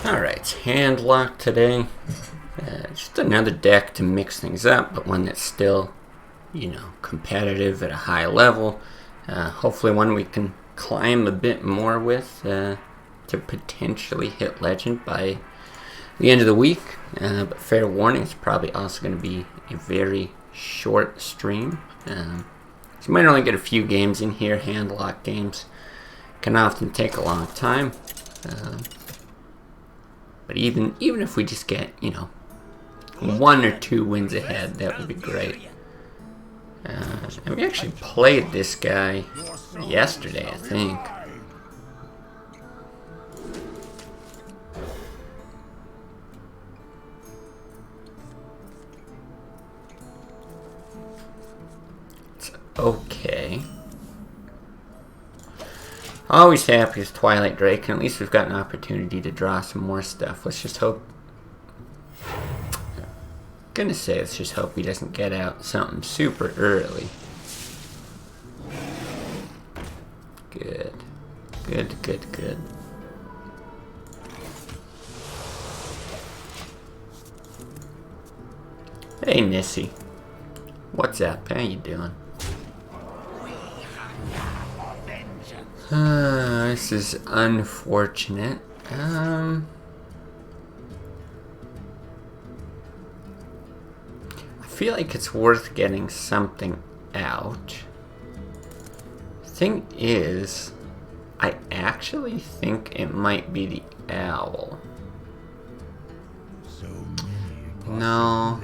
Alright, it's Handlock today. Just another deck to mix things up, but one that's still, competitive at a high level. Hopefully one we can climb a bit more with to potentially hit Legend by the end of the week. But fair warning, it's probably also going to be a very short stream. So you might only get a few games in here. Handlock games can often take a long time. But even if we just get, 1 or 2 wins ahead, that would be great. And we actually played this guy yesterday, I think. It's okay. Always happy with Twilight Drake, and at least we've got an opportunity to draw some more stuff. Let's just hope. Let's just hope he doesn't get out something super early. Good. Hey, Nissy. What's up? How you doing? This is unfortunate. I feel like it's worth getting something out. Thing is, I actually think it might be the owl. No,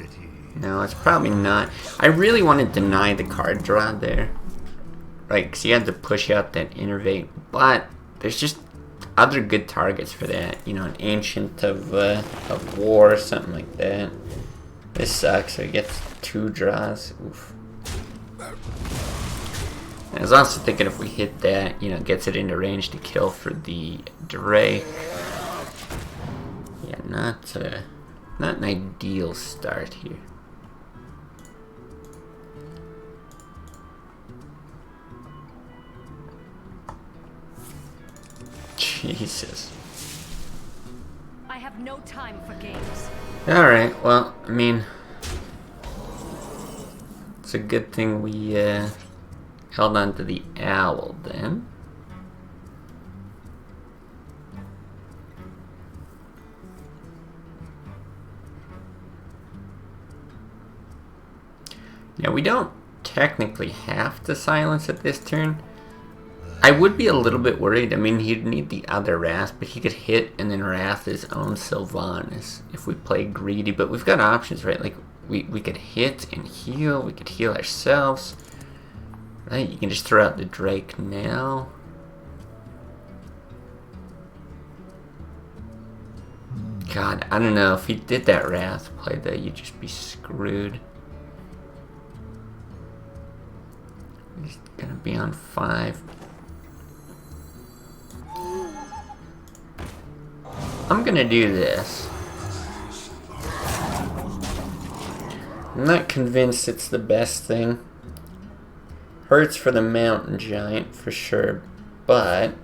it's probably not. I really want to deny the card draw there. Right, because you had to push out that Innervate, but there's just other good targets for that. An Ancient of War, something like that. This sucks, so he gets 2 draws. Oof. And I was also thinking if we hit that, gets it into range to kill for the Drake. Yeah, not an ideal start here. Jesus. I have no time for games. Alright, well, I mean, it's a good thing we held on to the owl then. Now, we don't technically have to silence at this turn. I would be a little bit worried. I mean, he'd need the other Wrath, but he could hit and then Wrath his own Sylvanas if we play greedy. But we've got options, right? Like, we could hit and heal. We could heal ourselves. Right? You can just throw out the Drake now. God, I don't know. If he did that Wrath play, though, you'd just be screwed. He's gonna be on 5. I'm gonna do this. I'm not convinced it's the best thing. Hurts for the Mountain Giant for sure, but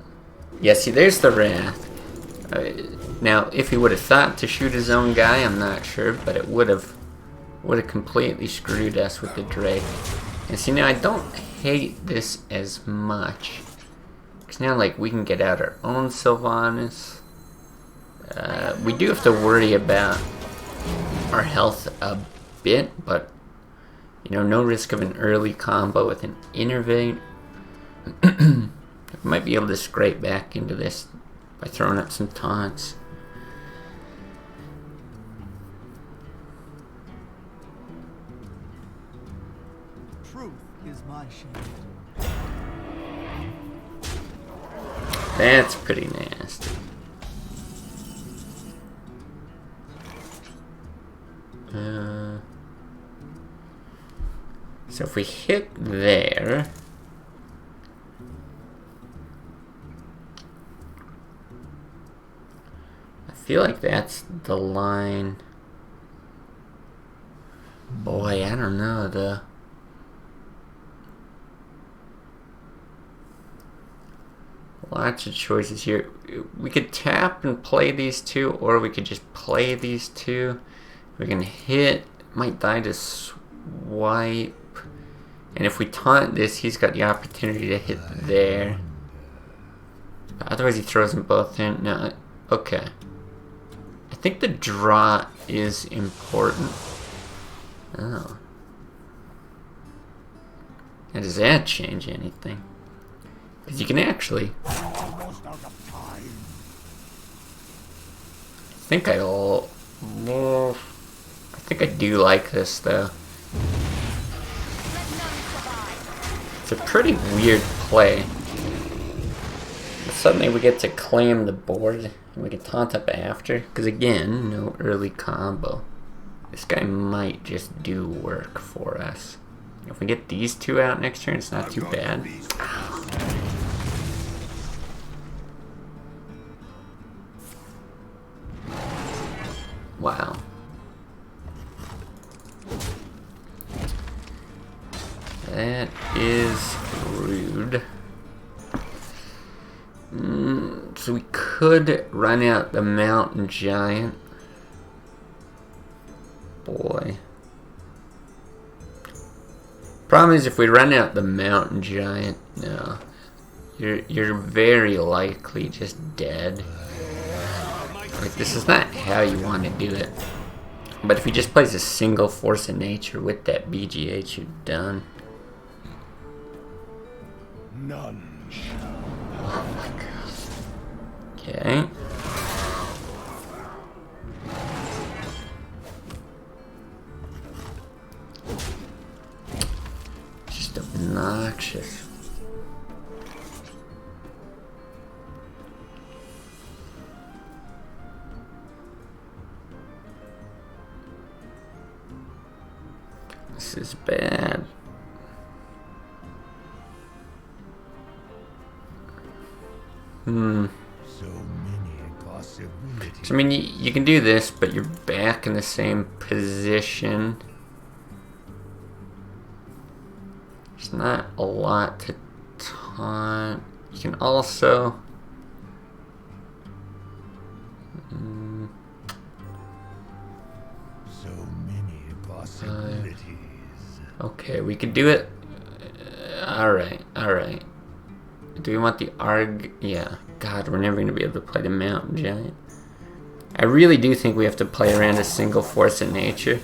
yeah, see, there's the Wrath. Now, if he would have thought to shoot his own guy, I'm not sure, but it would have completely screwed us with the Drake. And see, now I don't hate this as much because now, like, we can get out our own Sylvanas. We do have to worry about our health a bit, but no risk of an early combo with an Innervate. We might be able to scrape back into this by throwing up some taunts. Truth is my shield. That's pretty nasty. So if we hit there, I feel like that's the line. Boy, I don't know, Lots of choices here. we could tap and play these two, or we could just play these two. We can hit, might die to swipe. And if we taunt this, he's got the opportunity to hit there. Otherwise he throws them both in. No, okay. I think the draw is important. Oh. Now does that change anything? Because you can actually... I think I do like this though. It's a pretty weird play. But suddenly we get to claim the board and we can taunt up after. Because again, no early combo. This guy might just do work for us. If we get these two out next turn, it's not too bad. Wow. That is rude. So we could run out the mountain giant. Boy. Problem is, if we run out the mountain giant, no, you're very likely just dead. Like, this is not how you want to do it. But if he just plays a single force of nature with that BGH, you're done. None. Oh my god. Okay. Just obnoxious. This is bad. So many possibilities. So, I mean, you can do this, but you're back in the same position. There's not a lot to taunt. You can also... So many possibilities. Okay, we could do it. Alright, alright. Do we want the Arg? Yeah. God, we're never going to be able to play the Mountain Giant. I really do think we have to play around a single force of nature.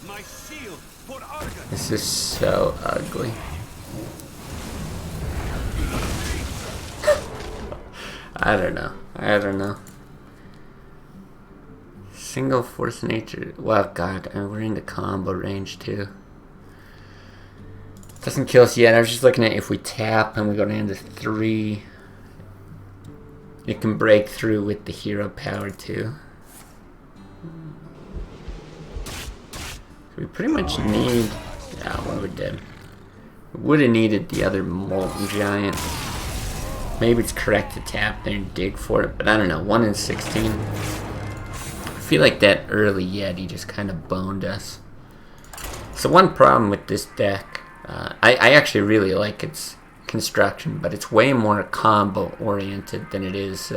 My shield for Argon. This is so ugly. I don't know. I don't know. Single force of nature. Well, God, we're in the combo range too. Doesn't kill us yet. I was just looking at if we tap and we go down to 3, it can break through with the hero power too. So we pretty much need... Yeah, well, we're dead. We would have needed the other Molten Giant. Maybe it's correct to tap there and dig for it, but I don't know. 1 in 16. I feel like that early Yeti just kind of boned us. So one problem with this deck... I actually really like its construction, but it's way more combo oriented than it is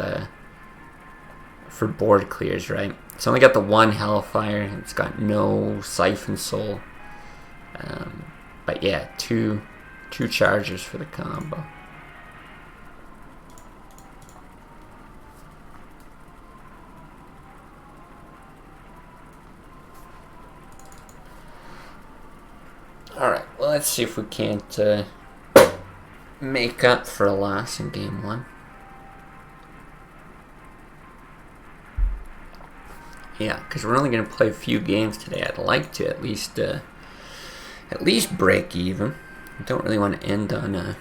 for board clears, right? It's only got the 1 Hellfire, it's got no Siphon Soul, but yeah, two chargers for the combo. Alright, well, let's see if we can't make up for a loss in game 1. Yeah, because we're only going to play a few games today. I'd like to at least break even. I don't really want to end on a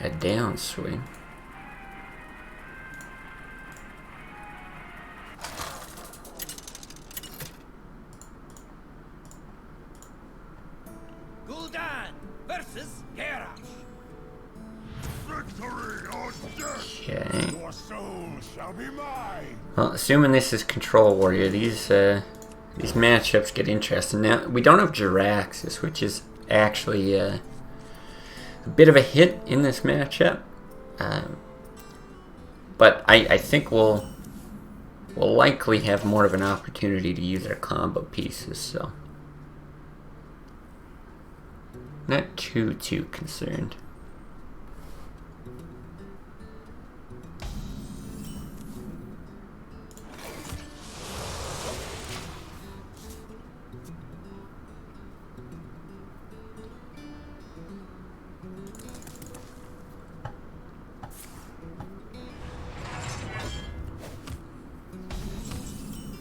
downswing. Okay. Your soul shall be mine. Well, assuming this is Control Warrior, these matchups get interesting. Now, we don't have Jiraxis, which is actually a bit of a hit in this matchup. But I think we'll likely have more of an opportunity to use our combo pieces, so not too concerned.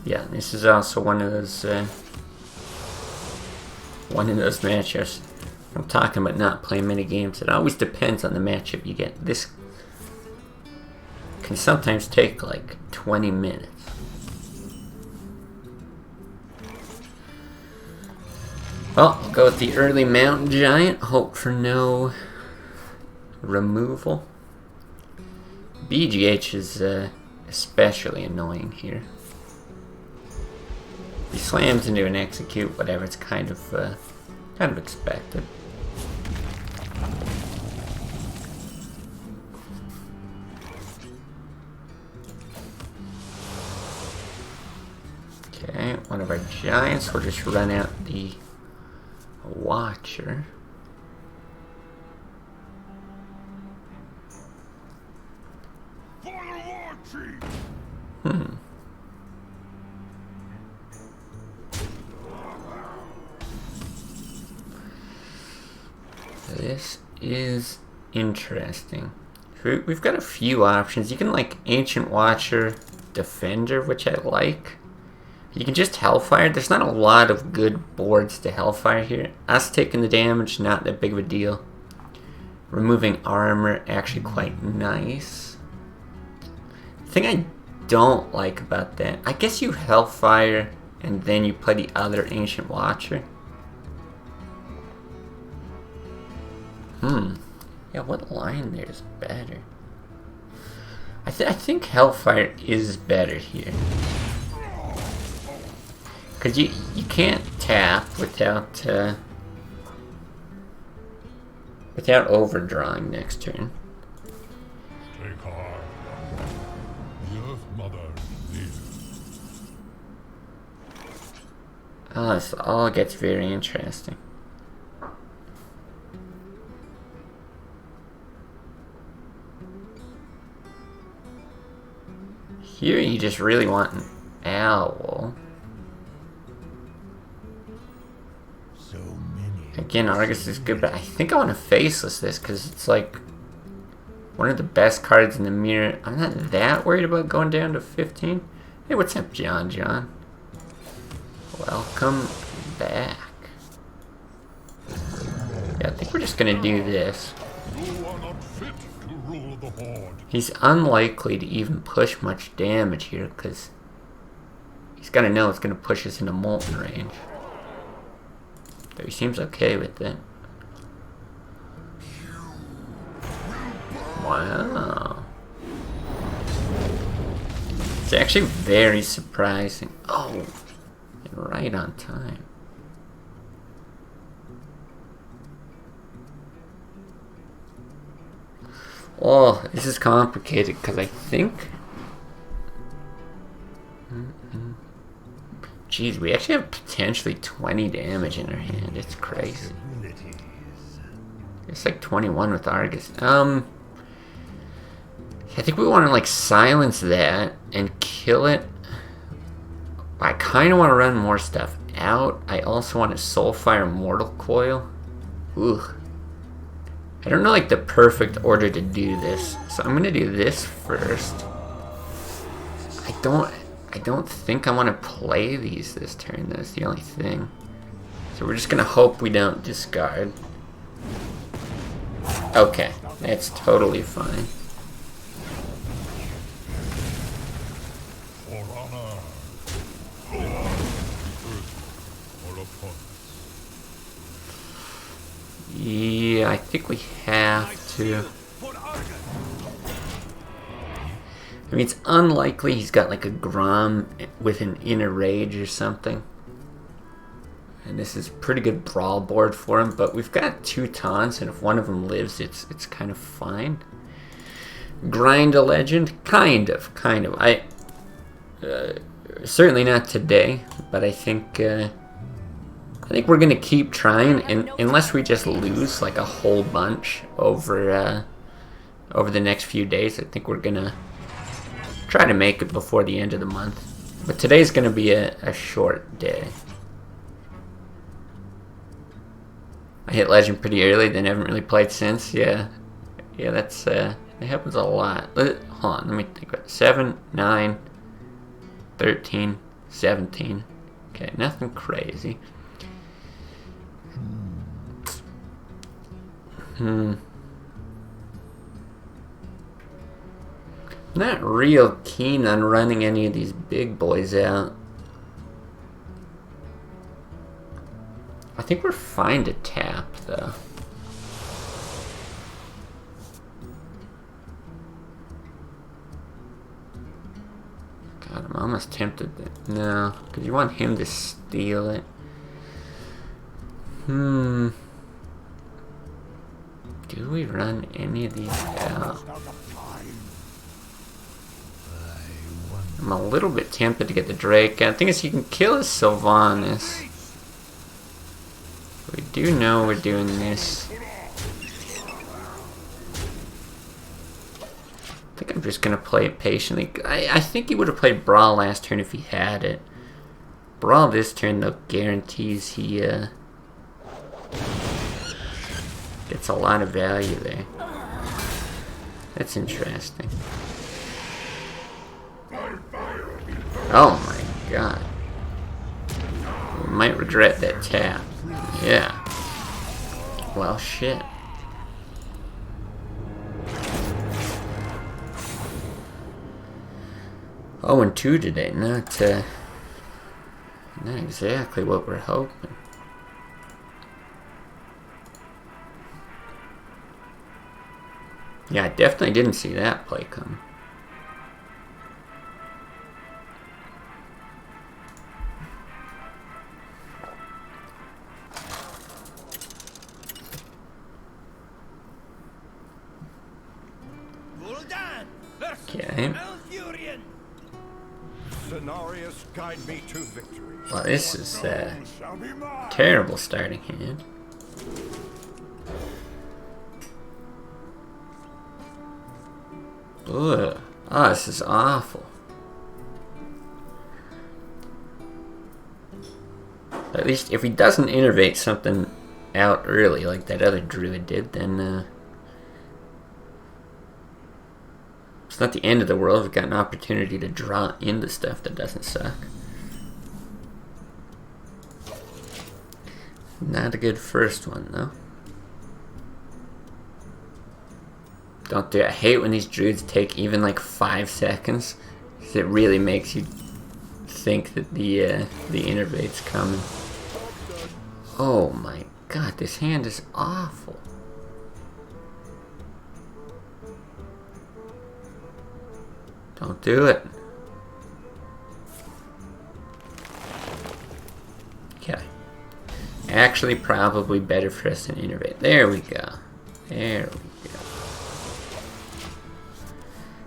Yeah, this is also one of those matchups. I'm talking about not playing many games. It always depends on the matchup you get. This can sometimes take like 20 minutes. Well, I'll go with the early Mountain Giant. Hope for no removal. BGH is especially annoying here. He slams into an execute, whatever. It's kind of expected. Okay, one of our giants will just run out the Watcher. This is interesting. We've got a few options. You can like Ancient Watcher, Defender, which I like. You can just Hellfire. There's not a lot of good boards to Hellfire here. Us taking the damage, not that big of a deal. Removing armor, actually quite nice. The thing I don't like about that, I guess you Hellfire and then you play the other Ancient Watcher. Yeah, what line there is better? I think Hellfire is better here. Because you can't tap without overdrawing next turn. Take heart. The Earth Mother lives. Oh, this all gets very interesting. Here you just really want an owl. So many. Again, Argus is good, but I think I want to Faceless this because it's like one of the best cards in the mirror. I'm not that worried about going down to 15. Hey, what's up, John? Welcome back. Yeah, I think we're just gonna do this. You are not fit to rule the Horde. He's unlikely to even push much damage here because he's gonna know it's gonna push us into Molten range. Though he seems okay with it. Wow. It's actually very surprising. Oh, and right on time. Oh, this is complicated because I think... Jeez, we actually have potentially 20 damage in our hand. It's crazy. It's like 21 with Argus. I think we want to like silence that and kill it. I kind of want to run more stuff out. I also want to Soulfire Mortal Coil. Ugh. I don't know like the perfect order to do this, so I'm gonna do this first. I don't think I want to play these this turn. That's the only thing. So we're just gonna hope we don't discard. Okay, that's totally fine. For honor. Or upon. Yeah, I think we have to. I mean, it's unlikely he's got like a Grom with an Inner Rage or something. And this is a pretty good brawl board for him, but we've got two taunts, and if one of them lives, it's kind of fine. grind a legend? Kind of. I certainly not today, but I think we're gonna keep trying, and unless we just lose like a whole bunch over the next few days, I think we're gonna try to make it before the end of the month. But today's gonna be a short day. I hit legend pretty early, then haven't really played since. Yeah, that's it happens a lot. Hold on, let me think about it. 7, 9, 13, 17. Okay, nothing crazy. Not real keen on running any of these big boys out. I think we're fine to tap, though. God, I'm almost tempted to... No, because you want him to steal it. Do we run any of these out? I'm a little bit tempted to get the Drake. I think you can kill his Sylvanas. We do know we're doing this. I think I'm just gonna play it patiently. I think he would have played Brawl last turn if he had it. Brawl this turn, though, guarantees he gets a lot of value there. That's interesting. Oh my god. We might regret that tap. Yeah. Well, shit. Oh, and 2 today. Not exactly what we're hoping. Yeah, I definitely didn't see that play come. Okay. Guide me to victory. Well, this is a terrible starting hand. Ugh. Oh, this is awful. At least if he doesn't innovate something out early like that other druid did, then it's not the end of the world. We've got an opportunity to draw into stuff that doesn't suck. Not a good first one, though. Don't do it. I hate when these druids take even like 5 seconds, because it really makes you think that the innervate's coming. Oh my god, this hand is awful. Don't do it. Okay. Actually, probably better for us than innervate. There we go. There we go.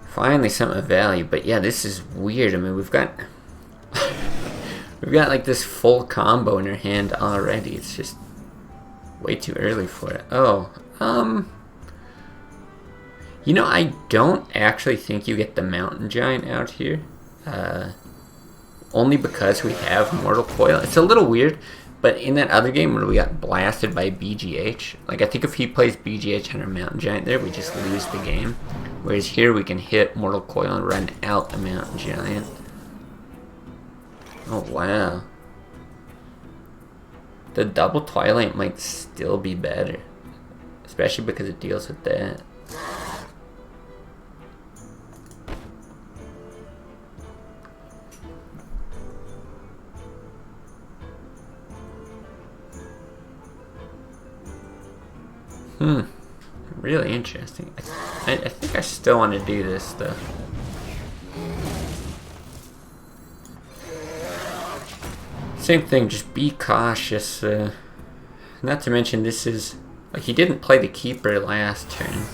Finally, something of value. But yeah, this is weird. I mean, we've got we've got like this full combo in our hand already. It's just way too early for it. Oh, you know, I don't actually think you get the Mountain Giant out here. Only because we have Mortal Coil. It's a little weird, but in that other game where we got blasted by BGH, like I think if he plays BGH on our Mountain Giant there, we just lose the game. Whereas here we can hit Mortal Coil and run out the Mountain Giant. Oh wow. The double Twilight might still be better. Especially because it deals with that. Really interesting. I think I still want to do this though. Same thing, just be cautious. Not to mention this is... like, he didn't play the Keeper last turn.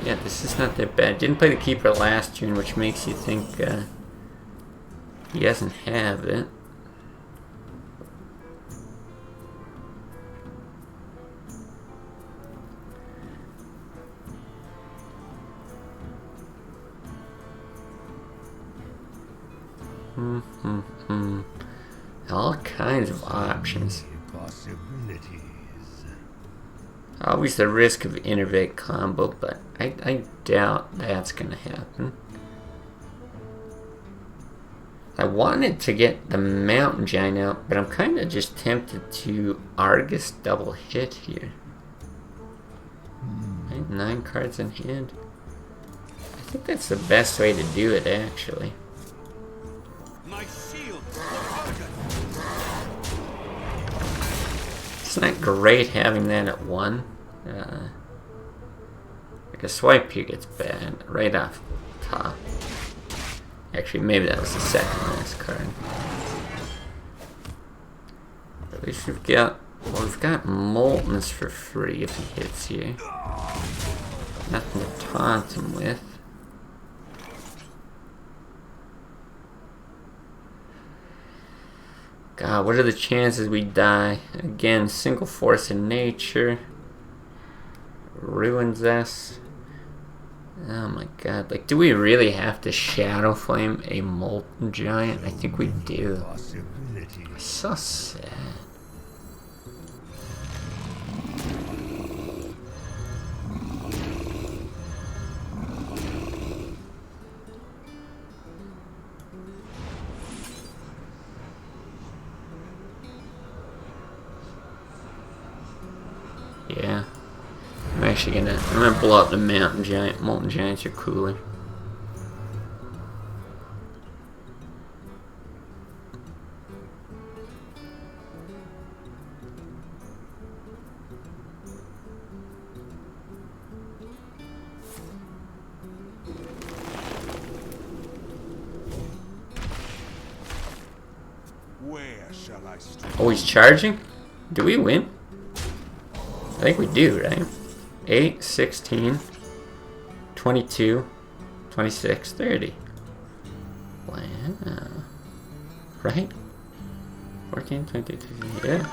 Yeah, this is not that bad. Didn't play the Keeper last turn, which makes you think he doesn't have it. All kinds of options. Possibilities. Always the risk of innervate combo, but I doubt that's gonna happen. I wanted to get the Mountain Giant out, but I'm kind of just tempted to Argus double hit here. Right, 9 cards in hand. I think that's the best way to do it, actually. My shield. It's not great having that at 1. Like a swipe here gets bad right off top. Actually, maybe that was the second last card. At least we've got Moltons for free if he hits here. Nothing to taunt him with. God, what are the chances we die? Again, single force in nature. Ruins us. Oh my god. Like, do we really have to Shadow Flame a Molten Giant? I think we do. It's so sad. Yeah. I'm gonna blow up the Mountain Giant. Molten Giants are cooler. Where shall I strike? Oh, he's charging? Do we win? I think we do, right? 8, 16, 22, 26, 30. Wow. Right? 14, 22, yeah.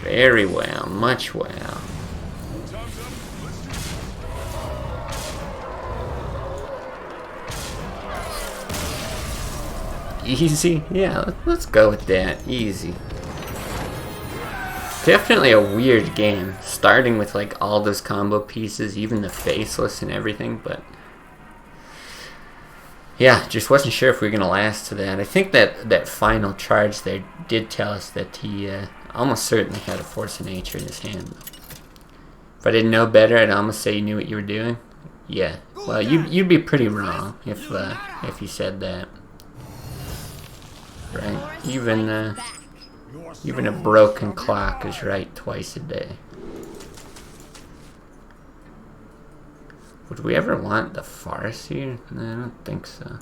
Very well, much well. Easy? Yeah, let's go with that. Easy. Definitely a weird game, starting with like all those combo pieces, even the faceless and everything, but yeah, just wasn't sure if we were gonna last to that. I think that final charge there did tell us that he almost certainly had a Force of Nature in his hand. If I didn't know better, I'd almost say you knew what you were doing. Yeah, well, you'd be pretty wrong if you said that, right? Even a broken clock is right twice a day. Would we ever want the farce here? No, I don't think so.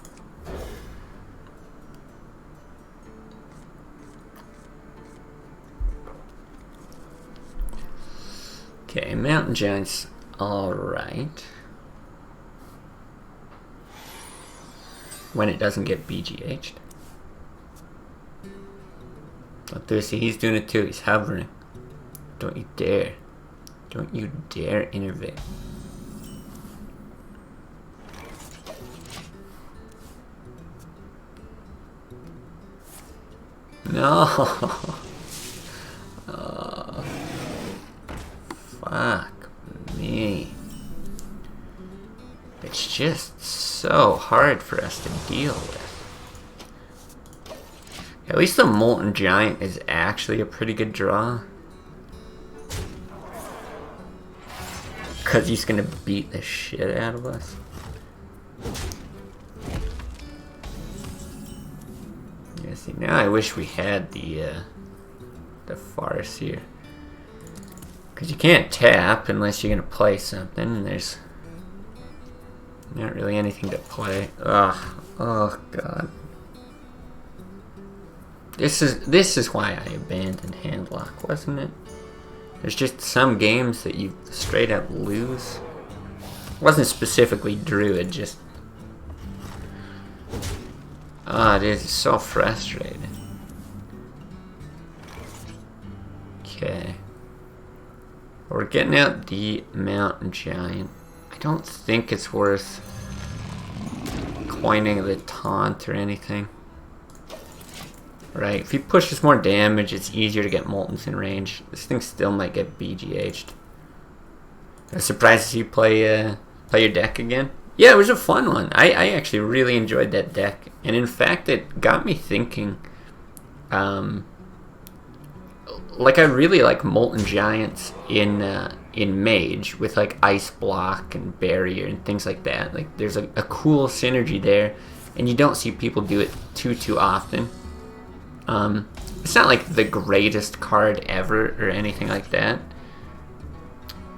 Okay, Mountain Giant's alright. When it doesn't get BGH'd. Look there, see, he's doing it too. He's hovering. Don't you dare. Don't you dare innervate. No. Oh. Fuck me. It's just so hard for us to deal with. At least the Molten Giant is actually a pretty good draw. Because he's going to beat the shit out of us. Yeah, see, now I wish we had the farce here. Because you can't tap unless you're going to play something. And there's not really anything to play. Ugh. Oh, God. This is why I abandoned Handlock, wasn't it? There's just some games that you straight up lose. It wasn't specifically Druid, just... Ah, it is so frustrating. Okay. We're getting out the Mountain Giant. I don't think it's worth coining the taunt or anything. Right, if he pushes more damage, it's easier to get Moltons in range. This thing still might get BGH'd. I'm surprised to see you play your deck again. Yeah, it was a fun one. I actually really enjoyed that deck. And in fact, it got me thinking... like, I really like Molten Giants in Mage with, like, Ice Block and Barrier and things like that. Like, there's a cool synergy there. And you don't see people do it too often. It's not like the greatest card ever or anything like that.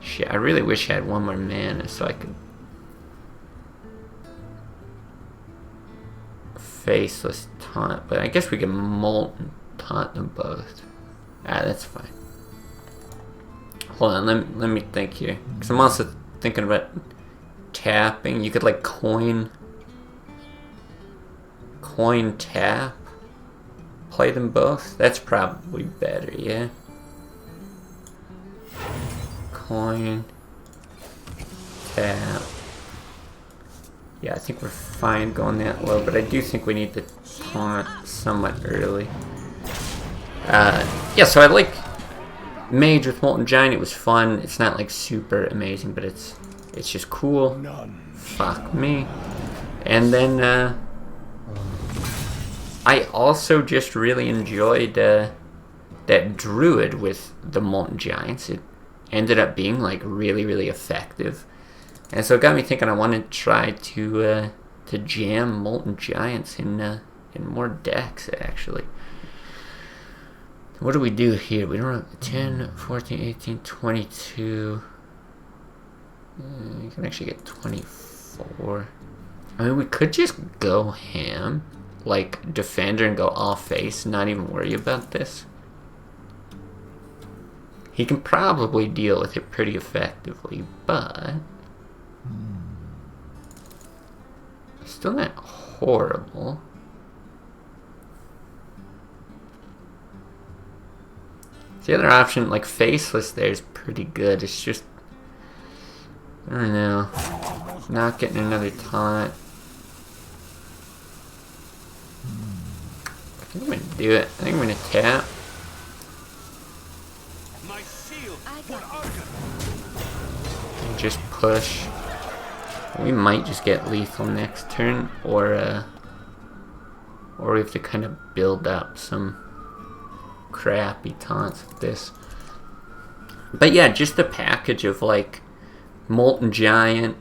Shit, I really wish I had one more mana so I could Faceless Taunt, but I guess we can Molten Taunt them both. Ah, that's fine. Hold on, let me think here, because I'm also thinking about tapping. You could like coin tap. Play them both? That's probably better, yeah. Coin. Tap. Yeah, I think we're fine going that low, but I do think we need to taunt somewhat early. Yeah, so I like Mage with Molten Giant. It was fun. It's not like super amazing, but it's just cool. Fuck me. And then, I also just really enjoyed that Druid with the Molten Giants. It ended up being like really effective, and so it got me thinking I want to try to jam Molten Giants in more decks actually. What do we do here? We don't have 10, 14, 18, 22. You can actually get 24. I mean, we could just go ham. Like, Defender and go all face, not even worry about this. He can probably deal with it pretty effectively, but... still not horrible. The other option, like Faceless there, is pretty good. It's just... I don't know. Not getting another taunt. I think I'm gonna do it. I think I'm gonna tap. My shield. And just push. We might just get lethal next turn, or we have to kind of build up some crappy taunts with this. But yeah, just the package of like Molten Giant,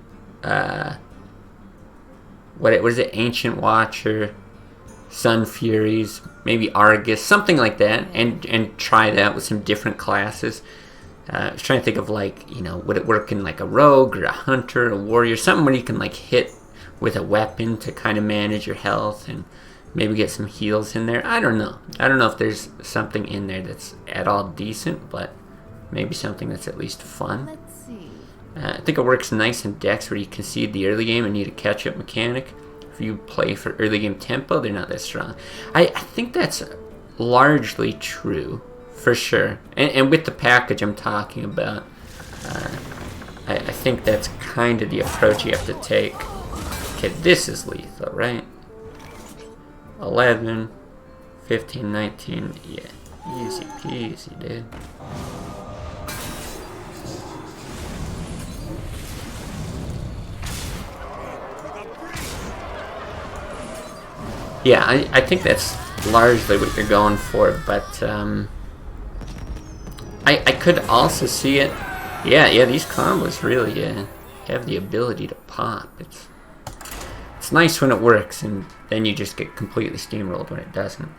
what is it? Ancient Watcher, Sun Furies, maybe Argus, something like that, and try that with some different classes. I was trying to think of like, you know, would it work in like a rogue or a hunter, a warrior, something where you can like hit with a weapon to kind of manage your health and maybe get some heals in there. I don't know. I don't know if there's something in there that's at all decent, but maybe something that's at least fun. Let's see. I think it works nice in decks where you concede the early game and need a catch-up mechanic. If you play for early game tempo, they're not that strong. I think that's largely true, for sure. And with the package I'm talking about, I think that's kind of the approach you have to take. Okay, this is lethal, right? 11, 15, 19, yeah, easy peasy, dude. Yeah, I think that's largely what you're going for, but I could also see it. Yeah, these combos really have the ability to pop. It's nice when it works, and then you just get completely steamrolled when it doesn't.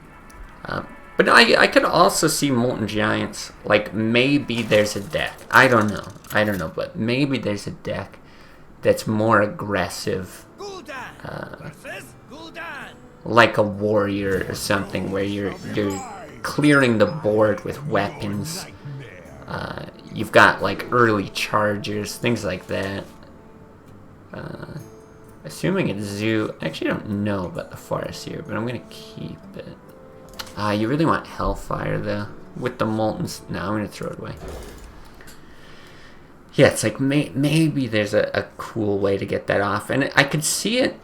But I could also see Molten Giants, like maybe there's a deck. I don't know, but maybe there's a deck that's more aggressive. Like a warrior or something, where you're clearing the board with weapons. You've got like early chargers, things like that. Assuming it's zoo. I actually don't know about the forest here, but I'm gonna keep it. You really want Hellfire though. With the molten... No, I'm gonna throw it away. Yeah, it's like maybe there's a cool way to get that off. And I could see it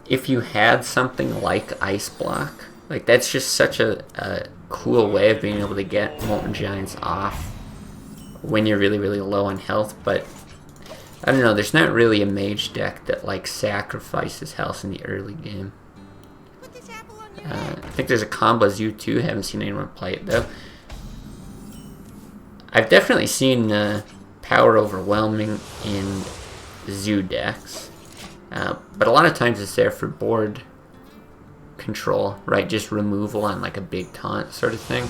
if you had something like Ice Block. Like, that's just such a cool way of being able to get Molten Giants off when you're really, really low on health. But, I don't know, there's not really a mage deck that, like, sacrifices health in the early game. I think there's a combo as you too. Haven't seen anyone play it, though. I've definitely seen power overwhelming in zoo decks. But a lot of times it's there for board control, right? Just removal on like a big taunt sort of thing.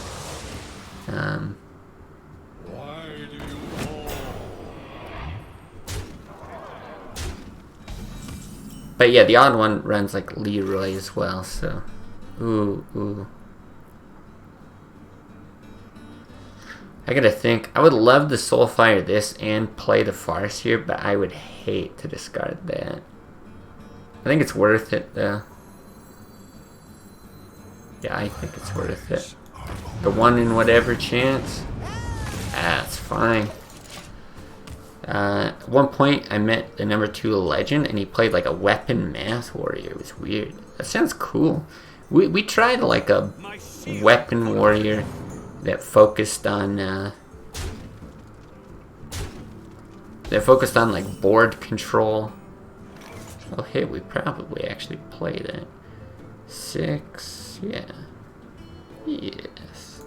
But yeah, the odd one runs like Leroy as well, so... Ooh. I gotta think. I would love to Soulfire this and play the Farce here, but I would hate to discard that. I think it's worth it, though. Yeah, I think it's worth it. The 1 in whatever chance. That's fine. At one point, I met the number 2 legend, and he played like a weapon math warrior. It was weird. That sounds cool. We tried like a weapon warrior that focused on like board control. Oh hey, we probably actually played it. 6, yeah. Yes.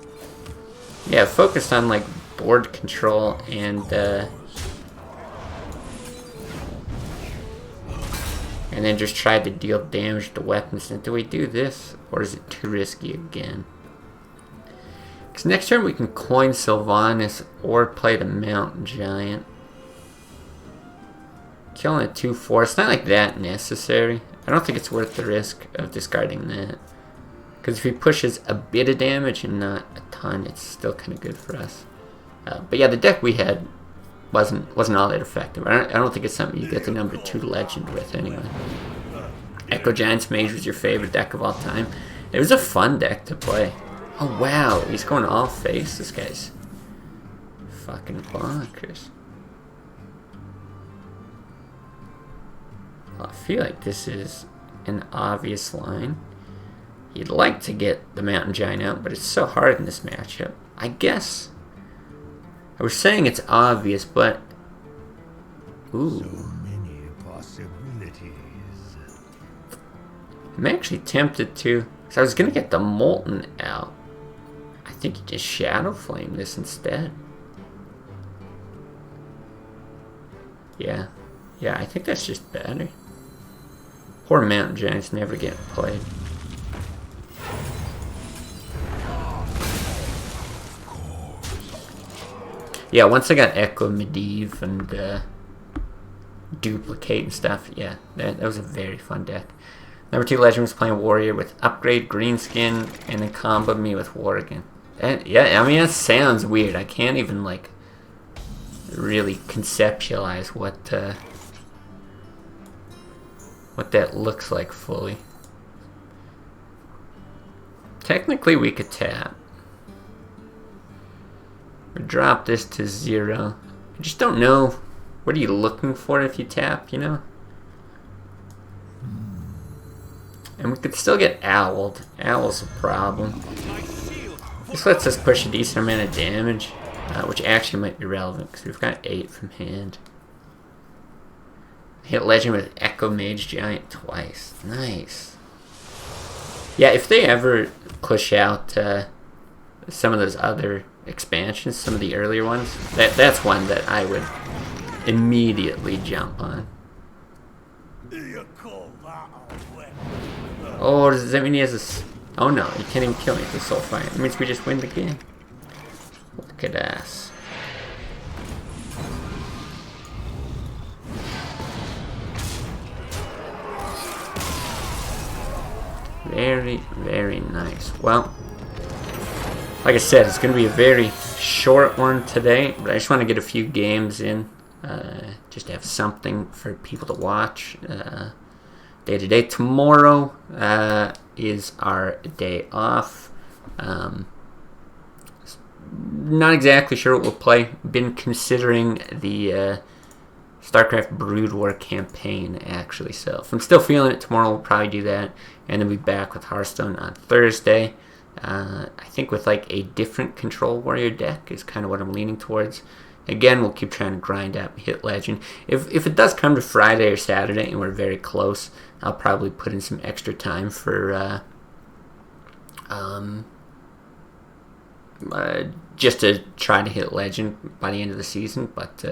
Yeah, focused on like board control and then just tried to deal damage to weapons. And do we do this? Or is it too risky again? Because next turn we can coin Sylvanas or play the Mountain Giant. Killing a 2/4. It's not like that necessary. I don't think it's worth the risk of discarding that. Because if he pushes a bit of damage and not a ton, it's still kind of good for us. But yeah, the deck we had wasn't all that effective. I don't think it's something you get the number 2 legend with anyway. Echo Giant's Mage was your favorite deck of all time. It was a fun deck to play. Oh wow, he's going all face. This guy's fucking bonkers. I feel like this is an obvious line. You'd like to get the Mountain Giant out, but it's so hard in this matchup. I guess I was saying it's obvious, but ooh. So many possibilities. I'm actually tempted to, because I was gonna get the Molten out. I think you just Shadow Flame this instead. Yeah, I think that's just better. Poor Mountain Giants never get played. Yeah, once I got Echo Medivh and Duplicate and stuff, yeah, that was a very fun deck. Number 2 legend was playing Warrior with Upgrade, Greenskin, and then comboed me with Worgen. Yeah, I mean, that sounds weird. I can't even, like, really conceptualize what that looks like fully. Technically, we could tap. Or drop this to 0. I just don't know. What are you looking for if you tap, you know? And we could still get Owled. Owl's a problem. This lets us push a decent amount of damage, which actually might be relevant because we've got 8 from hand. Hit Legend with Echo Mage Giant twice. Nice. Yeah, if they ever push out some of those other expansions, some of the earlier ones, that's one that I would immediately jump on. Oh, does that mean he has a... Oh no, he can't even kill me with the Soulfire. That means we just win the game. Look at us. Very, very nice. Well, like I said, it's going to be a very short one today, but I just want to get a few games in, just to have something for people to watch day to day. Tomorrow is our day off. Not exactly sure what we'll play. Been considering the StarCraft Brood War campaign, actually. So if I'm still feeling it, tomorrow we'll probably do that, and then we'll be back with Hearthstone on Thursday. I think with like a different Control Warrior deck is kind of what I'm leaning towards. Again, we'll keep trying to grind out and hit Legend. If it does come to Friday or Saturday and we're very close, I'll probably put in some extra time for just to try to hit Legend by the end of the season, but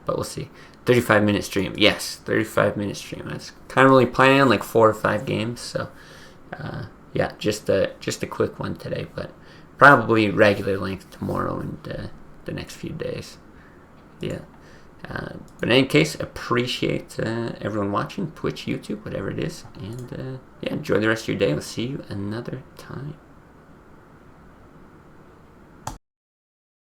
we'll see. 35-minute stream, yes, 35-minute stream. That's kind of only planning on like 4 or 5 games, so yeah, just a quick one today, but probably regular length tomorrow and the next few days. Yeah. But in any case, appreciate everyone watching, Twitch, YouTube, whatever it is, and yeah, enjoy the rest of your day. We'll see you another time.